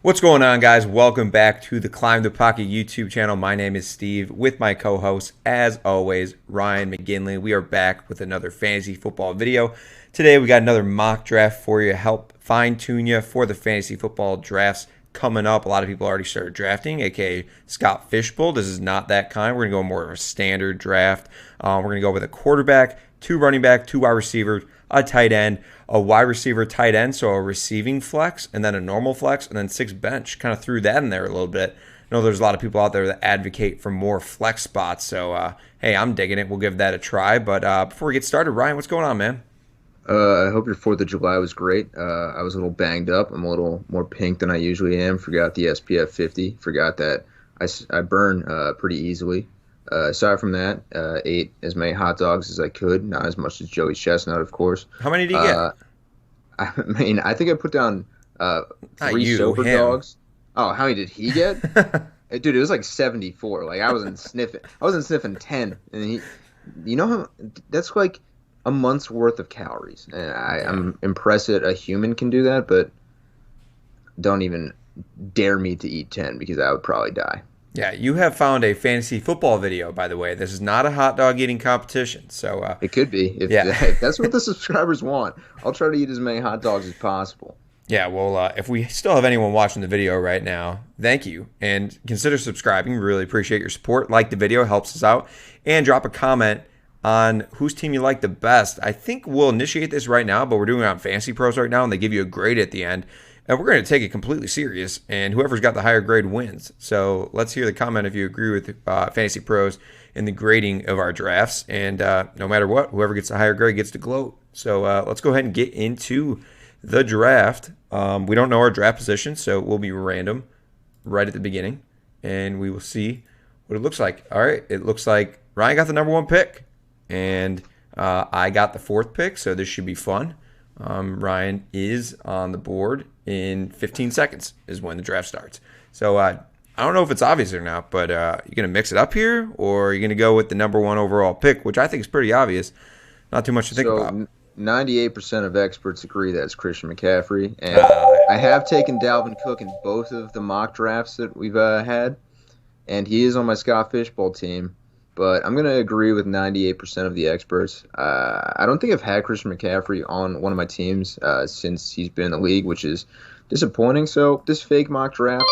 What's going on, guys? Welcome back to the Climb the Pocket YouTube channel. My name is Steve with my co-host, as always, Ryan McGinley. We are back with another fantasy football video. Today, we got another mock draft for you, help fine-tune you for the fantasy football drafts coming up. A lot of people already started drafting, aka Scott Fishbowl. This is not that kind. We're going to go more of a standard draft. We're going to go with a quarterback, 2 running back, 2 wide receivers, a tight end, a wide receiver tight end, so a receiving flex, and then a normal flex, and then 6 bench. Kind of threw that in there a little bit. I know there's a lot of people out there that advocate for more flex spots, so hey, I'm digging it. We'll give that a try. But before we get started, Ryan, what's going on, man? I hope your 4th of July was great. I was a little banged up. I'm a little more pink than I usually am. Forgot the SPF 50. Forgot that I burn pretty easily. Aside from that, ate as many hot dogs as I could. Not as much as Joey's Chestnut, of course. How many did you get? I think I put down 3 sober him. dogs. Oh, how many did he get? Dude, it was like 74. Like I wasn't sniffing 10. And that's like a month's worth of calories. And I'm impressed that a human can do that, but don't even dare me to eat 10 because I would probably die. Yeah, you have found a fantasy football video, by the way. This is not a hot dog eating competition. So it could be. If that's what the subscribers want. I'll try to eat as many hot dogs as possible. Yeah, well, if we still have anyone watching the video right now, thank you. And consider subscribing. We really appreciate your support. Like the video, helps us out. And drop a comment on whose team you like the best. I think we'll initiate this right now, but we're doing it on Fantasy Pros right now, and they give you a grade at the end. And we're going to take it completely serious, and whoever's got the higher grade wins. So let's hear the comment if you agree with Fantasy Pros in the grading of our drafts. And no matter what, whoever gets the higher grade gets to gloat. So let's go ahead and get into the draft. We don't know our draft position, so it will be random right at the beginning, and we will see what it looks like. All right, it looks like Ryan got the number 1 pick, and I got the 4th pick, so this should be fun. Ryan is on the board in 15 seconds is when the draft starts. So I don't know if it's obvious or not, but you're going to mix it up here, or you're going to go with the number 1 overall pick, which I think is pretty obvious. Not too much to think about. 98% of experts agree that it's Christian McCaffrey, and I have taken Dalvin Cook in both of the mock drafts that we've had, and he is on my Scott Fishbowl team. But I'm going to agree with 98% of the experts. I don't think I've had Christian McCaffrey on one of my teams since he's been in the league, which is disappointing. So this fake mock draft,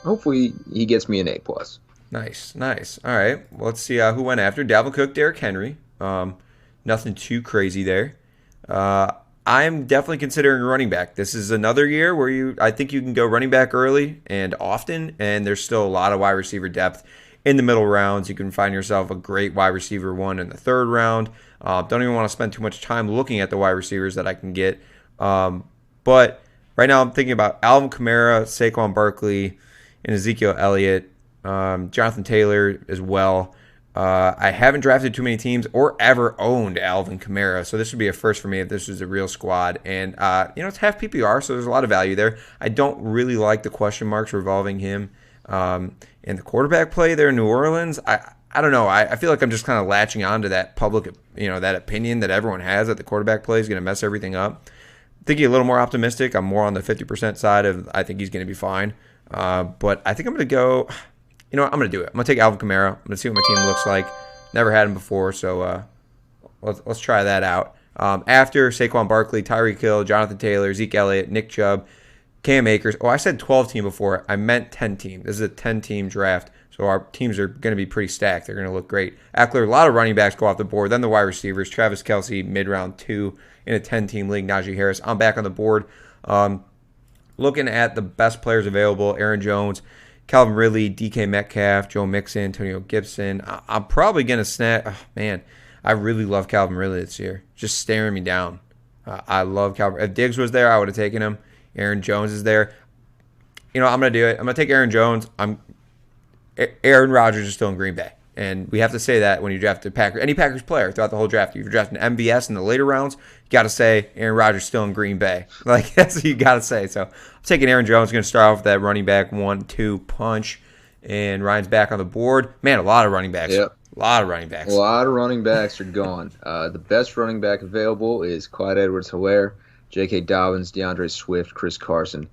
hopefully he gets me an A+. Nice. All right, well, let's see who went after. Dalvin Cook, Derrick Henry. Nothing too crazy there. I'm definitely considering running back. This is another year where I think you can go running back early and often, and there's still a lot of wide receiver depth in the middle rounds. You can find yourself a great wide receiver 1 in the 3rd round. Don't even want to spend too much time looking at the wide receivers that I can get. But right now I'm thinking about Alvin Kamara, Saquon Barkley, and Ezekiel Elliott, Jonathan Taylor as well. I haven't drafted too many teams or ever owned Alvin Kamara, so this would be a first for me if this was a real squad. And, it's half PPR, so there's a lot of value there. I don't really like the question marks revolving him. And the quarterback play there in New Orleans, I don't know. I feel like I'm just kind of latching on to that public, that opinion that everyone has that the quarterback play is going to mess everything up. Thinking a little more optimistic, I'm more on the 50% side of I think he's going to be fine. But I think I'm going to go, I'm going to do it. I'm going to take Alvin Kamara. I'm going to see what my team looks like. Never had him before, so let's try that out. After Saquon Barkley, Tyreek Hill, Jonathan Taylor, Zeke Elliott, Nick Chubb, Cam Akers. Oh, I said 12 team before. I meant 10 team. This is a 10 team draft, so our teams are going to be pretty stacked. They're going to look great. Eckler, a lot of running backs go off the board. Then the wide receivers, Travis Kelce, mid-round 2 in a 10-team league. Najee Harris, I'm back on the board. Looking at the best players available, Aaron Jones, Calvin Ridley, DK Metcalf, Joe Mixon, Antonio Gibson. I'm probably going to snap. Oh, man, I really love Calvin Ridley this year. Just staring me down. I love Calvin. If Diggs was there, I would have taken him. Aaron Jones is there. I'm going to do it. I'm going to take Aaron Jones. Aaron Rodgers is still in Green Bay. And we have to say that when you draft any Packers player throughout the whole draft. If you're drafting MVS in the later rounds, you got to say Aaron Rodgers still in Green Bay. Like, that's what you got to say. So I'm taking Aaron Jones. Going to start off with that running back 1-2 punch. And Ryan's back on the board. Man, a lot of running backs. Yep. A lot of running backs. A lot of running backs are gone. The best running back available is Clyde Edwards-Helaire, J.K. Dobbins, DeAndre Swift, Chris Carson.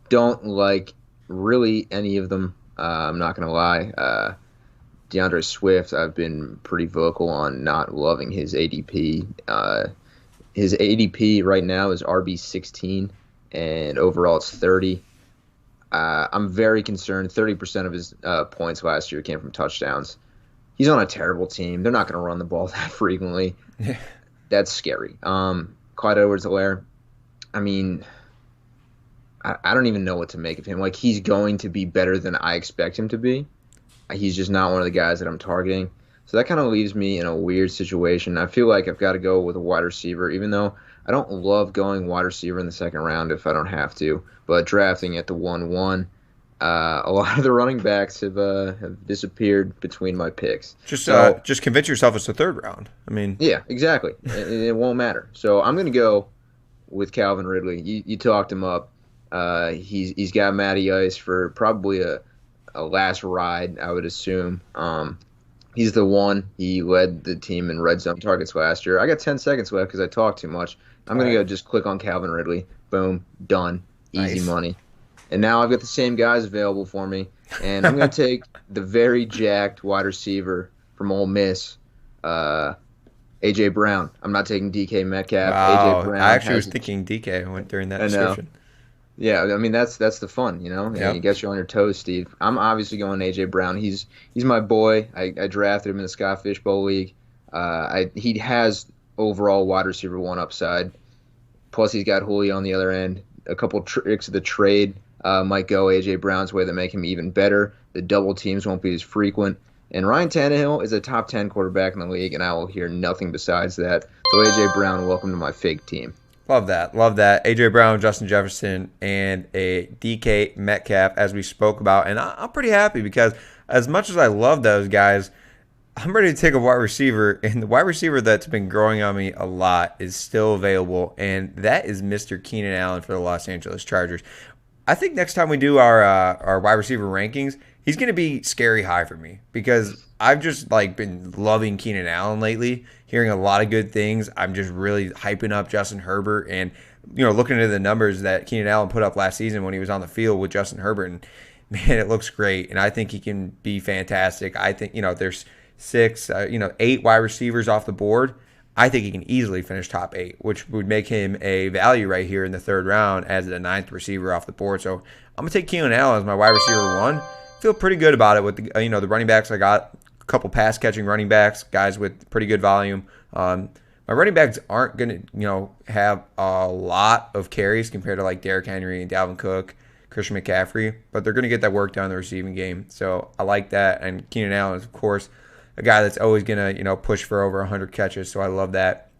don't like really any of them. I'm not gonna lie. DeAndre Swift, I've been pretty vocal on not loving his ADP. His ADP right now is RB16, and overall it's 30. I'm very concerned. 30% of his points last year came from touchdowns. He's on a terrible team. They're not going to run the ball that frequently. Yeah. That's scary. Clyde Edwards-Helaire, I mean, I don't even know what to make of him. Like, he's going to be better than I expect him to be. He's just not one of the guys that I'm targeting. So that kind of leaves me in a weird situation. I feel like I've got to go with a wide receiver, even though I don't love going wide receiver in the second round if I don't have to. But drafting at the 1-1, a lot of the running backs have disappeared between my picks. Just convince yourself it's the third round. I mean, yeah, exactly. It won't matter. So I'm going to go with Calvin Ridley. You talked him up. He's got Matty Ice for probably a last ride, I would assume. He's the one. He led the team in red zone targets last year. I got 10 seconds left because I talked too much. I'm going to go just click on Calvin Ridley. Boom. Done. Easy money. And now I've got the same guys available for me. And I'm going to take the very jacked wide receiver from Ole Miss, A.J. Brown. I'm not taking DK Metcalf. wow. A.J. Brown. I actually was thinking DK. I went during that description. Yeah, I mean that's the fun, you know. Yep. He gets you on your toes, Steve. I'm obviously going A.J. Brown. He's my boy. I drafted him in the Scott Fishbowl League. He has overall wide receiver one upside. Plus he's got Julio on the other end. A couple tricks of the trade might go A.J. Brown's way that make him even better. The double teams won't be as frequent. And Ryan Tannehill is a top 10 quarterback in the league, and I will hear nothing besides that. So A.J. Brown, welcome to my fake team. Love that. Love that. A.J. Brown, Justin Jefferson, and a DK Metcalf, as we spoke about. And I'm pretty happy because as much as I love those guys, I'm ready to take a wide receiver. And the wide receiver that's been growing on me a lot is still available, and that is Mr. Keenan Allen for the Los Angeles Chargers. I think next time we do our wide receiver rankings, he's going to be scary high for me because I've just been loving Keenan Allen lately, hearing a lot of good things. I'm just really hyping up Justin Herbert and looking at the numbers that Keenan Allen put up last season when he was on the field with Justin Herbert, and man, it looks great. And I think he can be fantastic. I think there's 8 wide receivers off the board. I think he can easily finish top 8, which would make him a value right here in the third round as the 9th receiver off the board. So I'm gonna take Keenan Allen as my wide receiver 1. Feel pretty good about it with the running backs I got. A couple pass catching running backs, guys with pretty good volume. My running backs aren't gonna have a lot of carries compared to like Derrick Henry and Dalvin Cook, Christian McCaffrey, but they're gonna get that work done in the receiving game. So I like that. And Keenan Allen is of course a guy that's always gonna push for over 100 catches. So I love that.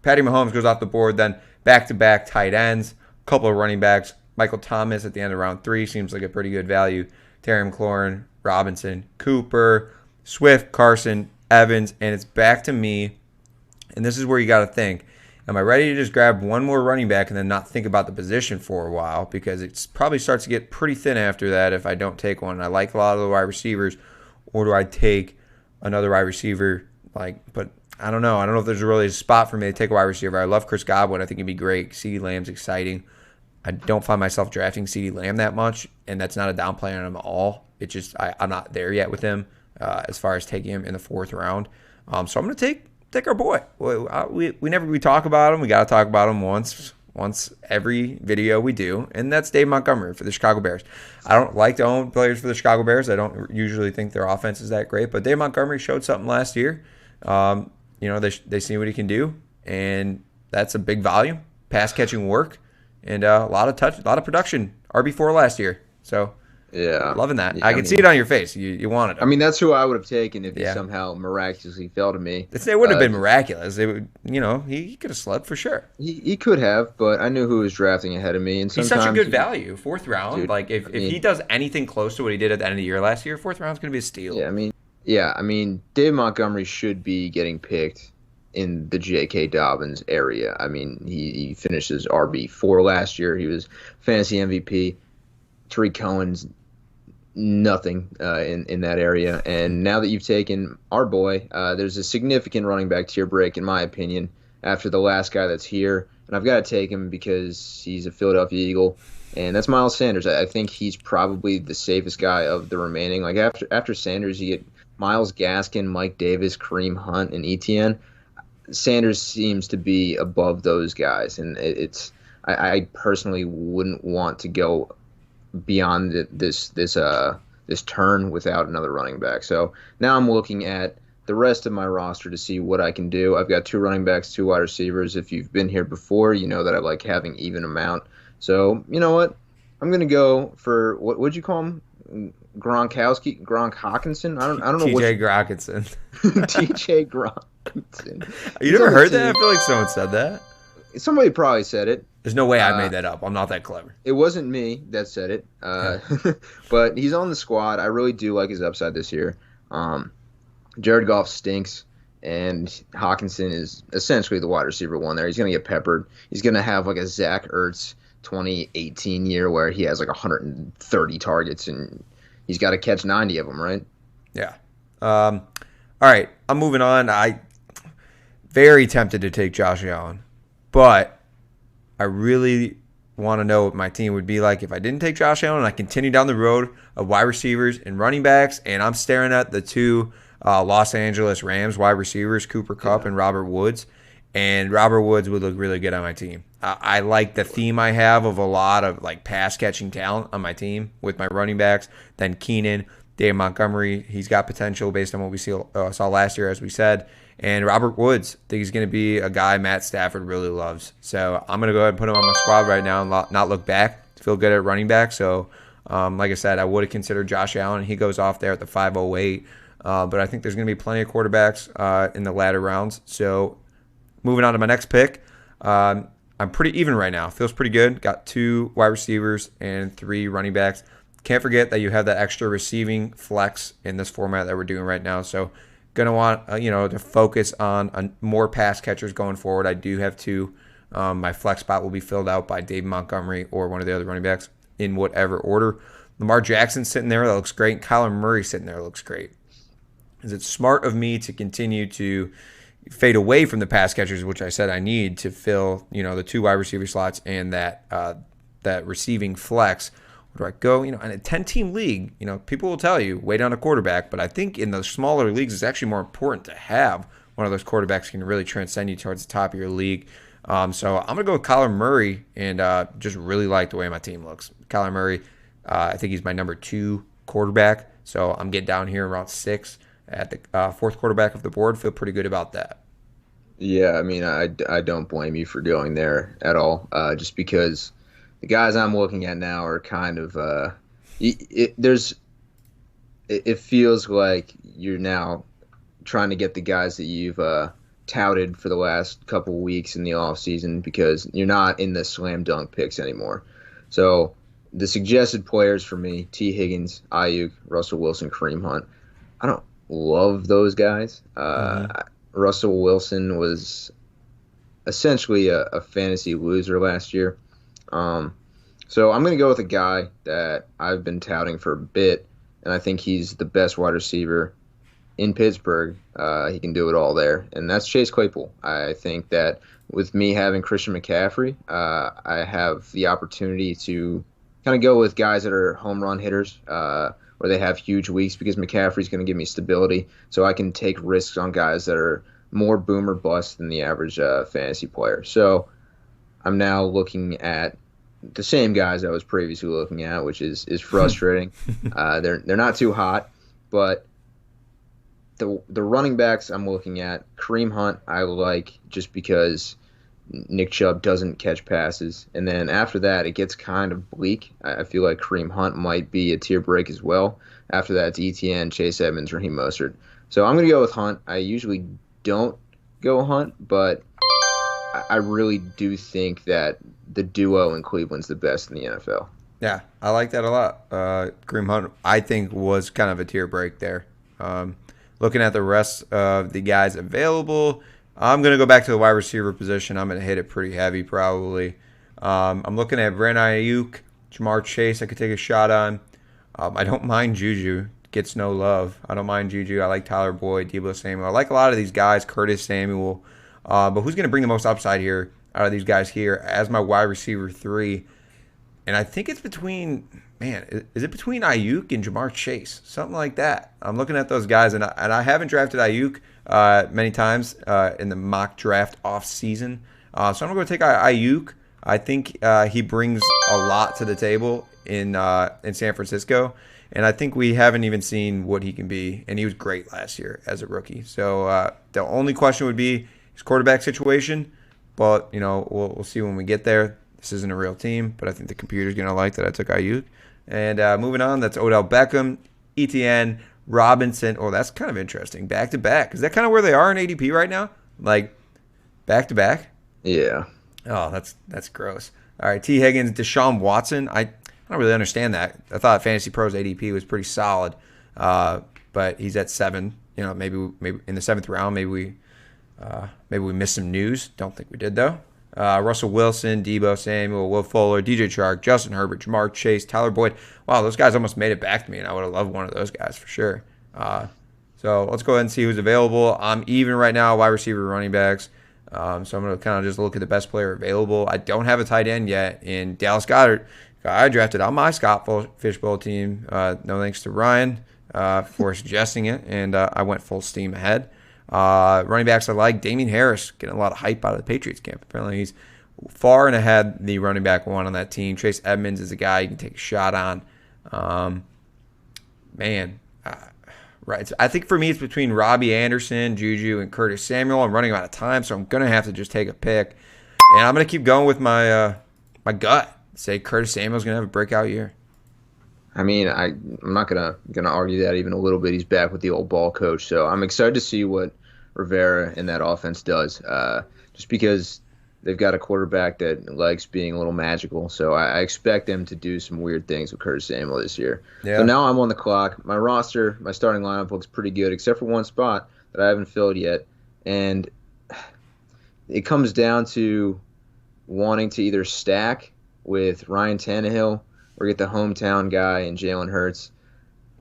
Patty Mahomes goes off the board. Then back-to-back tight ends, a couple of running backs. Michael Thomas at the end of round 3 seems like a pretty good value. Terry McLaurin, Robinson, Cooper, Swift, Carson, Evans, and it's back to me. And this is where you got to think, am I ready to just grab one more running back and then not think about the position for a while? Because it probably starts to get pretty thin after that if I don't take one. I like a lot of the wide receivers, or do I take another wide receiver? But I don't know. I don't know if there's really a spot for me to take a wide receiver. I love Chris Godwin. I think he'd be great. CeeDee Lamb's exciting. I don't find myself drafting CeeDee Lamb that much, and that's not a downplay on him at all. It's just I'm not there yet with him as far as taking him in the 4th round. So I'm going to take our boy. We talk about him. We got to talk about him once every video we do, and that's Dave Montgomery for the Chicago Bears. I don't like to own players for the Chicago Bears. I don't usually think their offense is that great, but Dave Montgomery showed something last year. They see what he can do, and that's a big volume, pass catching work. And a lot of production. RB4 last year. So, yeah, loving that. I can see it on your face. You wanted him. I mean, that's who I would have taken if he somehow miraculously fell to me. It wouldn't have been miraculous. It would, he could have slept for sure. He could have, but I knew who was drafting ahead of me. And he's such a good value. 4th round. Dude, if he does anything close to what he did at the end of the year last year, 4th round is going to be a steal. Yeah, I mean, Dave Montgomery should be getting picked in the J.K. Dobbins area. I mean, he finished as RB4 last year. He was fantasy MVP. Tariq Cohen's nothing in that area. And now that you've taken our boy, there's a significant running back tier break, in my opinion, after the last guy that's here. And I've got to take him because he's a Philadelphia Eagle. and that's Miles Sanders. I think he's probably the safest guy of the remaining. Like after Sanders, you get Miles Gaskin, Mike Davis, Kareem Hunt, and ETN. Sanders seems to be above those guys, and I personally wouldn't want to go beyond this turn without another running back. So now I'm looking at the rest of my roster to see what I can do. I've got 2 running backs, 2 wide receivers. If you've been here before, you know that I like having even amount. So you know what? I'm gonna go for what would you call him? Gronk Hawkinson. I don't know what TJ Grockinson. TJ Gronkinson. You He's never on the heard that? I team. feel like someone said that. Somebody probably said it. There's no way I Uh, made that up. I'm not that clever. it wasn't me that said it. Okay. But he's on the squad. I really do like his upside this year. Jared Goff stinks, and Hawkinson is essentially the wide receiver one there. He's going to get peppered. He's going to have like a Zach Ertz 2018 year where he has like 130 targets, and he's got to catch 90 of them, right? Yeah. All right. I'm moving on. I very tempted to take Josh Allen, but I really want to know what my team would be like if I didn't take Josh Allen and I continue down the road of wide receivers and running backs, and I'm staring at the 2 Los Angeles Rams wide receivers, Cooper Kupp and Robert Woods. And Robert Woods would look really good on my team. I like the theme I have of a lot of like pass catching talent on my team with my running backs. Then Keenan, Dave Montgomery, he's got potential based on what we saw last year, as we said. And Robert Woods, I think he's going to be a guy Matt Stafford really loves. So I'm going to go ahead and put him on my squad right now and not look back. Feel good at running back. So, like I said, I would have considered Josh Allen. He goes off there at the 508. But I think there's going to be plenty of quarterbacks in the latter rounds. So moving on to my next pick, I'm pretty even right now. Feels pretty good. Got 2 wide receivers and 3 running backs. Can't forget that you have that extra receiving flex in this format that we're doing right now. So gonna want to focus on more pass catchers going forward. I do have 2. My flex spot will be filled out by Dave Montgomery or one of the other running backs in whatever order. Lamar Jackson sitting there, that looks great. And Kyler Murray sitting there, looks great. Is it smart of me to continue to fade away from the pass catchers, which I said I need to fill, the 2 wide receiver slots and that receiving flex? Where do I go? In a 10-team league, people will tell you wait on a quarterback, but I think in the smaller leagues, it's actually more important to have one of those quarterbacks who can really transcend you towards the top of your league. So I'm going to go with Kyler Murray and just really like the way my team looks. Kyler Murray, I think he's my number 2 quarterback. So I'm getting down here around 6 at the 4th quarterback of the board. Feel pretty good about that. Yeah, I mean, I don't blame you for going there at all. Just because the guys I'm looking at now are kind of it feels like you're now trying to get the guys that you've touted for the last couple of weeks in the off season because you're not in the slam dunk picks anymore. So the suggested players for me: T. Higgins, Ayuk, Russell Wilson, Kareem Hunt. I don't love those guys. Russell Wilson was essentially a fantasy loser last year. So I'm going to go with a guy that I've been touting for a bit, and I think he's the best wide receiver in Pittsburgh. He can do it all there, and that's Chase Claypool. I think that with me having Christian McCaffrey, I have the opportunity to kind of go with guys that are home run hitters, where they have huge weeks because McCaffrey's going to give me stability, so I can take risks on guys that are more boom or bust than the average fantasy player. So I'm now looking at the same guys I was previously looking at, which is frustrating. They're not too hot, but the running backs I'm looking at, Kareem Hunt I like just because Nick Chubb doesn't catch passes. And then after that, it gets kind of bleak. I feel like Kareem Hunt might be a tier break as well. After that, it's ETN, Chase Edmonds, Raheem Mostert. So I'm going to go with Hunt. I usually don't go Hunt, but I really do think that the duo in Cleveland's the best in the NFL. Yeah, I like that a lot. Kareem Hunt, I think, was kind of a tier break there. Looking at the rest of the guys available, I'm going to go back to the wide receiver position. I'm going to hit it pretty heavy probably. I'm looking at Brandon Ayuk, Jamar Chase I could take a shot on. I don't mind Juju. Gets no love. I don't mind Juju. I like Tyler Boyd, Deebo Samuel. I like a lot of these guys, Curtis Samuel. But who's going to bring the most upside here out of these guys here as my wide receiver 3? And I think it's between, man, is it between Ayuk and Jamar Chase? Something like that. I'm looking at those guys, and I haven't drafted Ayuk many times in the mock draft off season. So I'm going to take Ayuk. I think he brings a lot to the table in San Francisco. And I think we haven't even seen what he can be. And he was great last year as a rookie. So the only question would be his quarterback situation. But, we'll see when we get there. This isn't a real team, but I think the computer's going to like that I took Ayuk. And moving on, that's Odell Beckham, Etienne, Robinson. Oh, that's kind of interesting. Back-to-back. Is that kind of where they are in ADP right now? Like, back-to-back? Yeah. Oh, that's gross. All right, T. Higgins, Deshaun Watson. I don't really understand that. I thought Fantasy Pros ADP was pretty solid, but he's at 7. Maybe in the 7th round, maybe we missed some news. Don't think we did though. Russell Wilson, Debo Samuel, Will Fuller, DJ Chark, Justin Herbert, Jamar Chase, Tyler Boyd. Wow, those guys almost made it back to me, and I would have loved one of those guys for sure. So let's go ahead and see who's available. I'm even right now, wide receiver, running backs. So I'm going to kind of just look at the best player available. I don't have a tight end yet in Dallas Goddard. I drafted on my Scott Fishbowl team. No thanks to Ryan for suggesting it, and I went full steam ahead. Running backs I like. Damian Harris getting a lot of hype out of the Patriots camp. Apparently he's far and ahead the running back one on that team. Chase Edmonds is a guy you can take a shot on. Right. I think for me it's between Robbie Anderson, Juju, and Curtis Samuel. I'm running out of time, so I'm going to have to just take a pick. And I'm going to keep going with my gut. Say Curtis Samuel's going to have a breakout year. I mean, I'm not gonna argue that even a little bit. He's back with the old ball coach, so I'm excited to see what Rivera and that offense does. Just because they've got a quarterback that likes being a little magical, so I expect them to do some weird things with Curtis Samuel this year. Yeah. So now I'm on the clock. My roster, my starting lineup looks pretty good, except for one spot that I haven't filled yet, and it comes down to wanting to either stack with Ryan Tannehill or get the hometown guy in Jalen Hurts.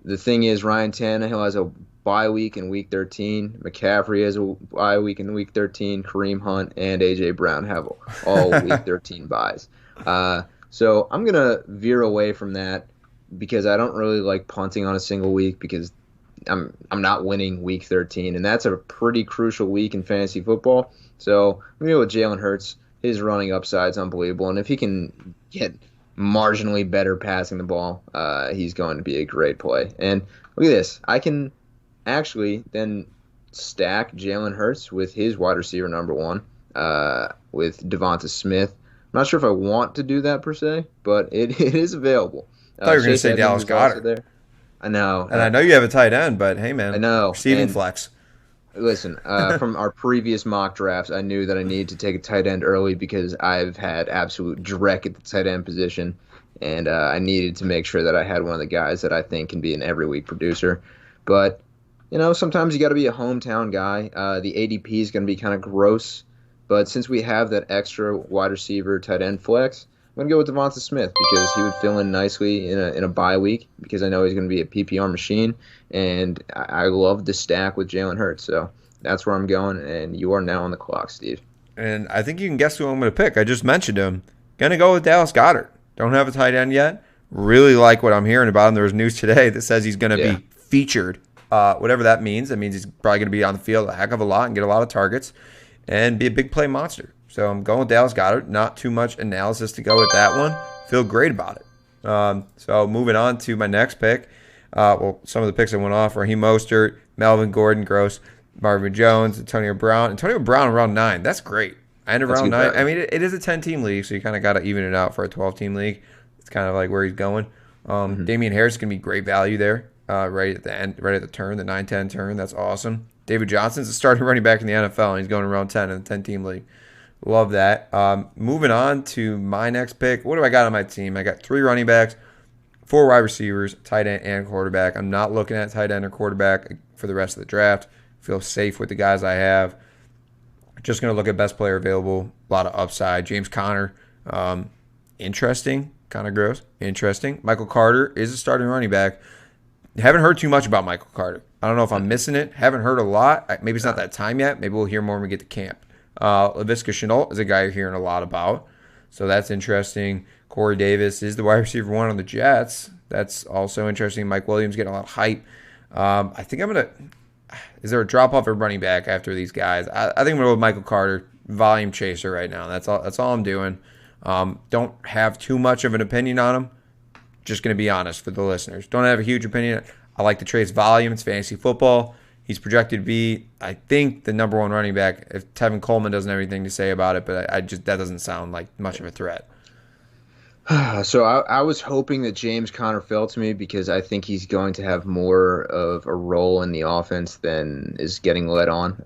The thing is, Ryan Tannehill has a bye week in Week 13. McCaffrey has a bye week in Week 13. Kareem Hunt and A.J. Brown have all Week 13 buys. So I'm going to veer away from that because I don't really like punting on a single week because I'm not winning Week 13, and that's a pretty crucial week in fantasy football. So I'm going to go with Jalen Hurts. His running upside is unbelievable, and if he can get marginally better passing the ball, he's going to be a great play. And look at this. I can actually then stack Jalen Hurts with his wide receiver number 1 with Devonta Smith. I'm not sure if I want to do that per se, but it is available. I thought you were going to say Dallas Goddard. There. I know. And I know you have a tight end, but hey, man. I know. Receiving flex. Listen, from our previous mock drafts, I knew that I needed to take a tight end early because I've had absolute dreck at the tight end position, and I needed to make sure that I had one of the guys that I think can be an every week producer. But, sometimes you got to be a hometown guy. The ADP is going to be kind of gross, but since we have that extra wide receiver tight end flex, I'm going to go with Devonta Smith because he would fill in nicely in a bye week because I know he's going to be a PPR machine, and I love the stack with Jalen Hurts. So that's where I'm going, and you are now on the clock, Steve. And I think you can guess who I'm going to pick. I just mentioned him. Going to go with Dallas Goddard. Don't have a tight end yet. Really like what I'm hearing about him. There was news today that says he's going to be featured, whatever that means. That means he's probably going to be on the field a heck of a lot and get a lot of targets and be a big play monster. So I'm going with Dallas Goddard. Not too much analysis to go with that one. Feel great about it. So moving on to my next pick. Some of the picks that went off: Raheem Mostert, Melvin Gordon, Gross, Marvin Jones, Antonio Brown. Antonio Brown around 9. That's great. I ended around 9. I mean, it is a 10-team league, so you kind of got to even it out for a 12-team league. It's kind of like where he's going. Damian Harris is going to be great value there right at the end, right at the turn, the 9-10 turn. That's awesome. David Johnson's a starting running back in the NFL, and he's going around 10 in the 10-team league. Love that. Moving on to my next pick. What do I got on my team? I got 3 running backs, 4 wide receivers, tight end, and quarterback. I'm not looking at tight end or quarterback for the rest of the draft. Feel safe with the guys I have. Just going to look at best player available. A lot of upside. James Conner, interesting. Kind of gross. Interesting. Michael Carter is a starting running back. Haven't heard too much about Michael Carter. I don't know if I'm missing it. Haven't heard a lot. Maybe it's not that time yet. Maybe we'll hear more when we get to camp. Laviska Shenault is a guy you're hearing a lot about. So that's interesting. Corey Davis is the wide receiver 1 on the Jets. That's also interesting. Mike Williams getting a lot of hype. I think I'm going to... Is there a drop-off of running back after these guys? I think I'm going to go with Michael Carter, volume chaser right now. That's all I'm doing. Don't have too much of an opinion on him. Just going to be honest for the listeners. Don't have a huge opinion. I like the trade's volume. It's fantasy football. He's projected to be, I think, the number 1 running back. If Tevin Coleman doesn't have anything to say about it, but that doesn't sound like much of a threat. So I was hoping that James Conner fell to me because I think he's going to have more of a role in the offense than is getting let on.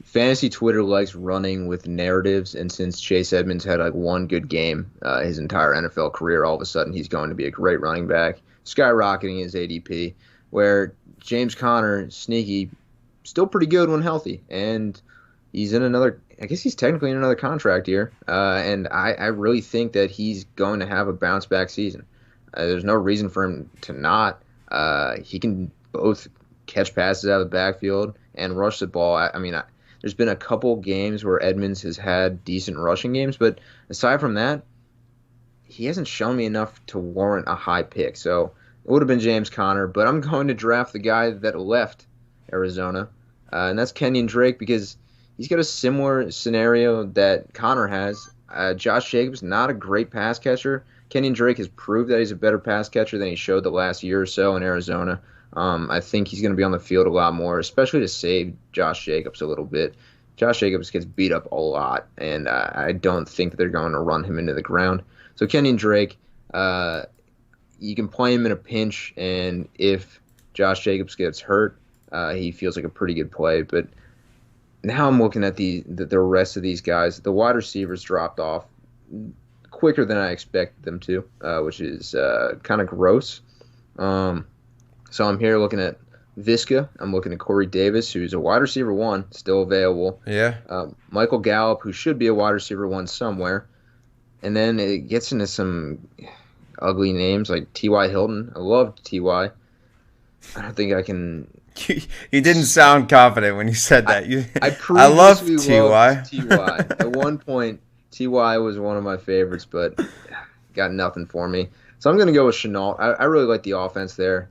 Fantasy Twitter likes running with narratives, and since Chase Edmonds had like one good game his entire NFL career, all of a sudden he's going to be a great running back, skyrocketing his ADP, where James Conner, sneaky, still pretty good when healthy, and he's in another – I guess he's technically in another contract year, and I really think that he's going to have a bounce-back season. There's no reason for him to not. He can both catch passes out of the backfield and rush the ball. There's been a couple games where Edmonds has had decent rushing games, but aside from that, he hasn't shown me enough to warrant a high pick. So it would have been James Conner, but I'm going to draft the guy that left Arizona, and that's Kenyon Drake because he's got a similar scenario that Conner has. Josh Jacobs, not a great pass catcher. Kenyon Drake has proved that he's a better pass catcher than he showed the last year or so in Arizona. I think he's going to be on the field a lot more, especially to save Josh Jacobs a little bit. Josh Jacobs gets beat up a lot, and I don't think that they're going to run him into the ground. So Kenyon Drake, you can play him in a pinch, and if Josh Jacobs gets hurt, he feels like a pretty good play. But now I'm looking at the rest of these guys. The wide receivers dropped off quicker than I expected them to, which is kind of gross. So I'm here looking at Visca. I'm looking at Corey Davis, who's a wide receiver 1, still available. Yeah. Michael Gallup, who should be a wide receiver 1 somewhere. And then it gets into some ugly names like T.Y. Hilton. I love T.Y. I don't think I can... You didn't sound confident when you said that. I love T.Y. T.Y. At one point, T.Y. was one of my favorites, but got nothing for me. So I'm going to go with Chenault. I really like the offense there.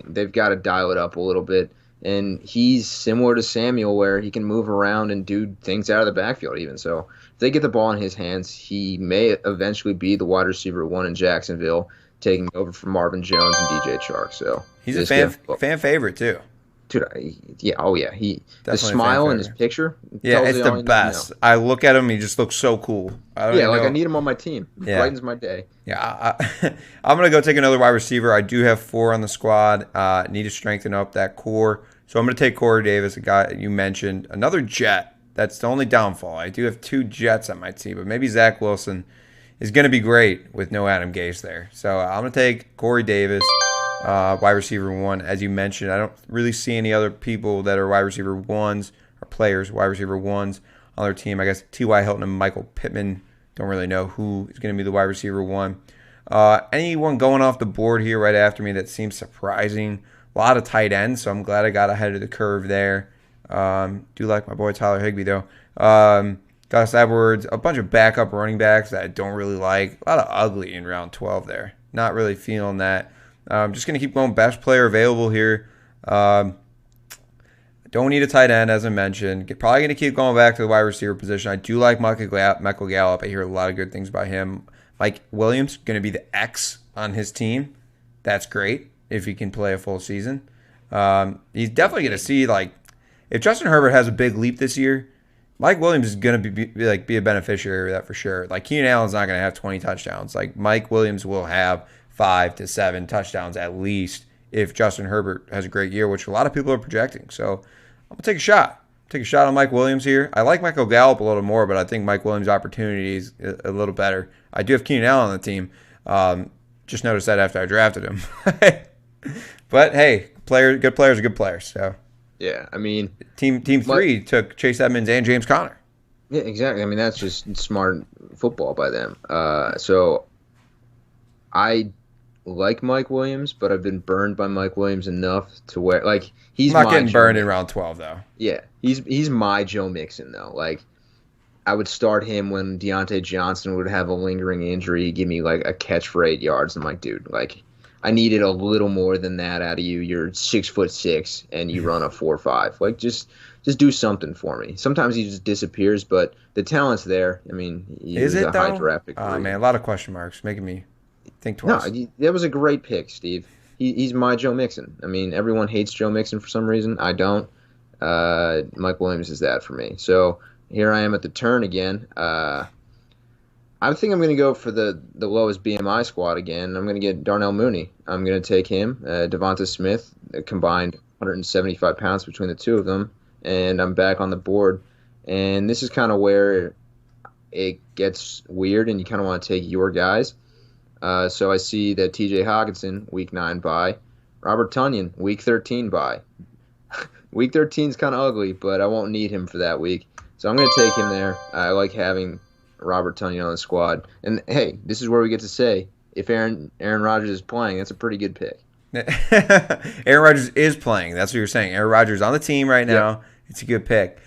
They've got to dial it up a little bit. And he's similar to Samuel where he can move around and do things out of the backfield even. So if they get the ball in his hands, he may eventually be the wide receiver 1 in Jacksonville, taking over from Marvin Jones and DJ Chark. So he's a fan favorite too. Dude, yeah, the smile in his picture. Yeah, it's the best. I look at him, he just looks so cool. I need him on my team. It brightens my day. Yeah, I'm gonna go take another wide receiver. I do have 4 on the squad. Need to strengthen up that core, so I'm gonna take Corey Davis, a guy you mentioned, another Jet. That's the only downfall. I do have 2 Jets on my team, but maybe Zach Wilson is gonna be great with no Adam Gase there. So I'm gonna take Corey Davis. Wide receiver 1, as you mentioned. I don't really see any other people that are wide receiver 1s or players, wide receiver 1s on their team. I guess T.Y. Hilton and Michael Pittman. Don't really know who is going to be the wide receiver 1. Anyone going off the board here right after me that seems surprising? A lot of tight ends, so I'm glad I got ahead of the curve there. Do like my boy Tyler Higbee, though. Gus Edwards, a bunch of backup running backs that I don't really like. A lot of ugly in round 12 there. Not really feeling that. I'm just going to keep going best player available here. Don't need a tight end, as I mentioned. Probably going to keep going back to the wide receiver position. I do like Michael Gallup. I hear a lot of good things about him. Mike Williams, going to be the X on his team. That's great if he can play a full season. He's definitely going to see, if Justin Herbert has a big leap this year, Mike Williams is going to be a beneficiary of that for sure. Keenan Allen's not going to have 20 touchdowns. Mike Williams will have 5 to 7 touchdowns at least if Justin Herbert has a great year, which a lot of people are projecting. So I'm going to take a shot. Take a shot on Mike Williams here. I like Michael Gallup a little more, but I think Mike Williams' opportunity is a little better. I do have Keenan Allen on the team. Just noticed that after I drafted him. But hey, good players are good players. So yeah, team 3 took Chase Edmonds and James Conner. Yeah, exactly. That's just smart football by them. So I like Mike Williams, but I've been burned by Mike Williams enough to where he's not getting burned in round 12 though. Yeah, he's my Joe Mixon though. I would start him when Deontay Johnson would have a lingering injury, give me like a catch for 8 yards. I'm like, dude, like I needed a little more than that out of you. You're 6'6" and you run a 4.5. Like just do something for me. Sometimes he just disappears, but the talent's there. I mean, he Is was it a high though? draft pick Oh for a man, reason. a lot of question marks, making me think No, twice. that was a great pick, Steve. He's my Joe Mixon. I mean, everyone hates Joe Mixon for some reason. I don't. Mike Williams is that for me. So here I am at the turn again. I think I'm going to go for the lowest BMI squad again. I'm going to get Darnell Mooney. I'm going to take him. Devonta Smith, combined 175 pounds between the two of them, and I'm back on the board. And this is kind of where it gets weird, and you kind of want to take your guys. So I see that T.J. Hawkinson, week 9 bye. Robert Tonyan, week 13 bye. Week 13 is kind of ugly, but I won't need him for that week. So I'm going to take him there. I like having Robert Tonyan on the squad. And hey, this is where we get to say if Aaron Rodgers is playing, that's a pretty good pick. Aaron Rodgers is playing. That's what you're saying. Aaron Rodgers on the team right Yep. now. It's a good pick.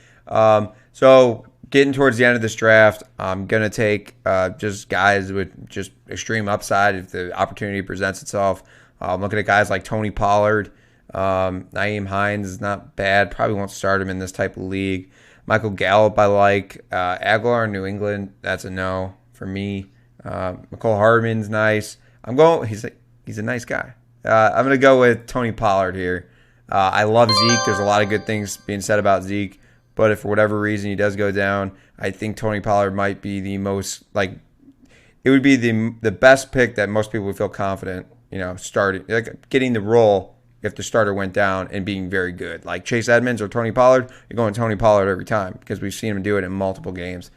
So getting towards the end of this draft, I'm gonna take just guys with just extreme upside if the opportunity presents itself. I'm looking at guys like Tony Pollard. Naeem Hines is not bad. Probably won't start him in this type of league. Michael Gallup I like. Aguilar in New England, that's a no for me. McCole Hardman's nice. He's a nice guy. I'm going to go with Tony Pollard here. I love Zeke. There's a lot of good things being said about Zeke, but if for whatever reason he does go down, I think Tony Pollard might be the most it would be the best pick that most people would feel confident, starting getting the role if the starter went down and being very good. Like Chase Edmonds or Tony Pollard, you're going Tony Pollard every time because we've seen him do it in multiple games.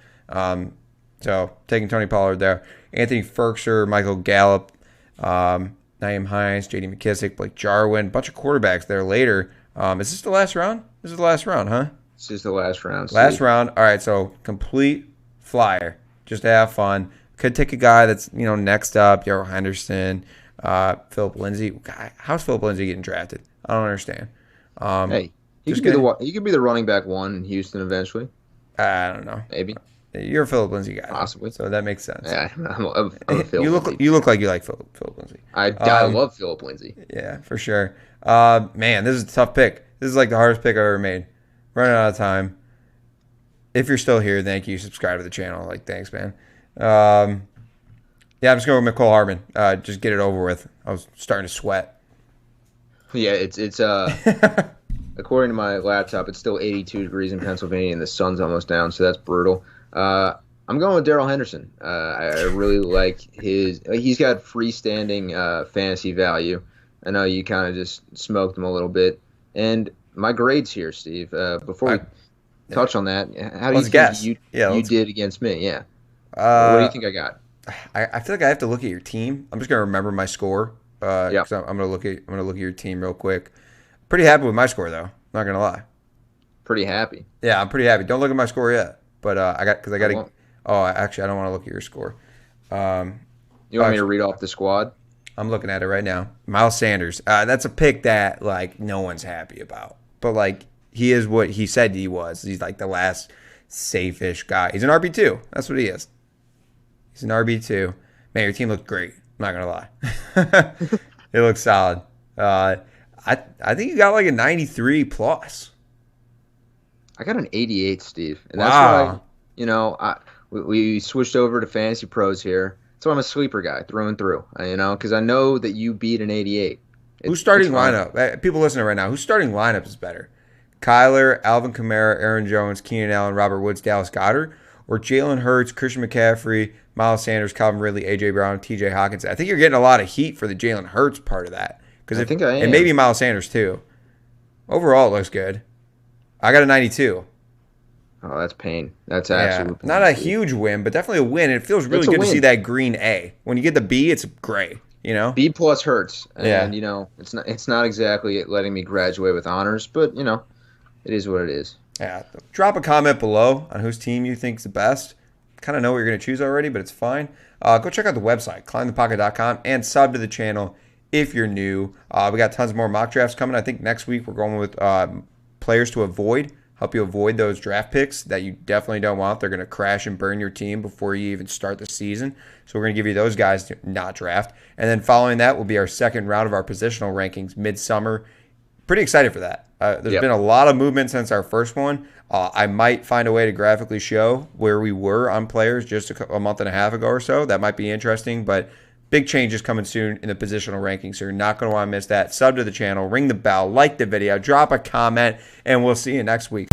So taking Tony Pollard there. Anthony Ferkser, Michael Gallup, Naeem Hines, J.D. McKissick, Blake Jarwin, bunch of quarterbacks there later. Is this the last round? This is the last round, huh? This is the last round. Last round. All right, so complete flyer. Just to have fun. Could take a guy that's, next up, Daryl Henderson, Philip Lindsay. God, how's Philip Lindsay getting drafted? I don't understand. Hey, he just could be kidding. he could be the running back one in Houston eventually. I don't know. Maybe. You're a Philip Lindsay guy, Possibly. so that makes sense. Yeah, I'm a Philip You Lindsay. look like you like Philip Lindsay. I love Philip Lindsay. Yeah, for sure. Man, this is a tough pick. This is like the hardest pick I've ever made. Running out of time. If you're still here, thank you. Subscribe to the channel. Thanks, man. Yeah, I'm just going with McCole Hardman. Just get it over with. I was starting to sweat. Yeah, it's according to my laptop, it's still 82 degrees in Pennsylvania and the sun's almost down, so that's brutal. I'm going with Daryl Henderson. I really like he's got freestanding fantasy value. I know you kind of just smoked him a little bit. And my grades here, Steve, before we touch on that, how do you think you did against me? Yeah. What do you think I got? I feel like I have to look at your team. I'm just gonna remember my score. Because I'm gonna look at your team real quick. Pretty happy with my score though. Not gonna lie. Pretty happy. Yeah, I'm pretty happy. Don't look at my score yet. But I got to. Oh, actually, I don't want to look at your score. You want me to read off the squad? I'm looking at it right now. Miles Sanders. That's a pick that no one's happy about. But he is what he said he was. He's the last safe-ish guy. He's an RB2. That's what he is. He's an RB2. Man, your team looked great. I'm not gonna lie. It looks solid. I think you got a 93 plus. I got an 88, Steve, and Wow. that's why we switched over to Fantasy Pros here. So I'm a sleeper guy through and through. Because I know that you beat an 88. Who's starting lineup? People listening right now. Who's starting lineup is better? Kyler, Alvin Kamara, Aaron Jones, Keenan Allen, Robert Woods, Dallas Goddard, or Jalen Hurts, Christian McCaffrey, Miles Sanders, Calvin Ridley, A.J. Brown, T.J. Hawkinson. I think you're getting a lot of heat for the Jalen Hurts part of that. I think I am. And maybe Miles Sanders too. Overall, it looks good. I got a 92. Oh, that's pain. That's absolute pain. Not a huge win, but definitely a win. It feels really good to see that green A. When you get the B, it's gray. B plus hurts, and Yeah. it's not exactly letting me graduate with honors, but it is what it is. Yeah. Drop a comment below on whose team you think is the best. Kind of know what you're going to choose already, but it's fine. Go check out the website, climbthepocket.com, and sub to the channel if you're new. We got tons more mock drafts coming. I think next week we're going with players to avoid, help you avoid those draft picks that you definitely don't want. They're going to crash and burn your team before you even start the season. So we're going to give you those guys to not draft. And then following that will be our second round of our positional rankings midsummer. Pretty excited for that. There's been a lot of movement since our first one. I might find a way to graphically show where we were on players just a month and a half ago or so. That might be interesting, but big changes coming soon in the positional rankings, so you're not going to want to miss that. Sub to the channel, ring the bell, like the video, drop a comment, and we'll see you next week.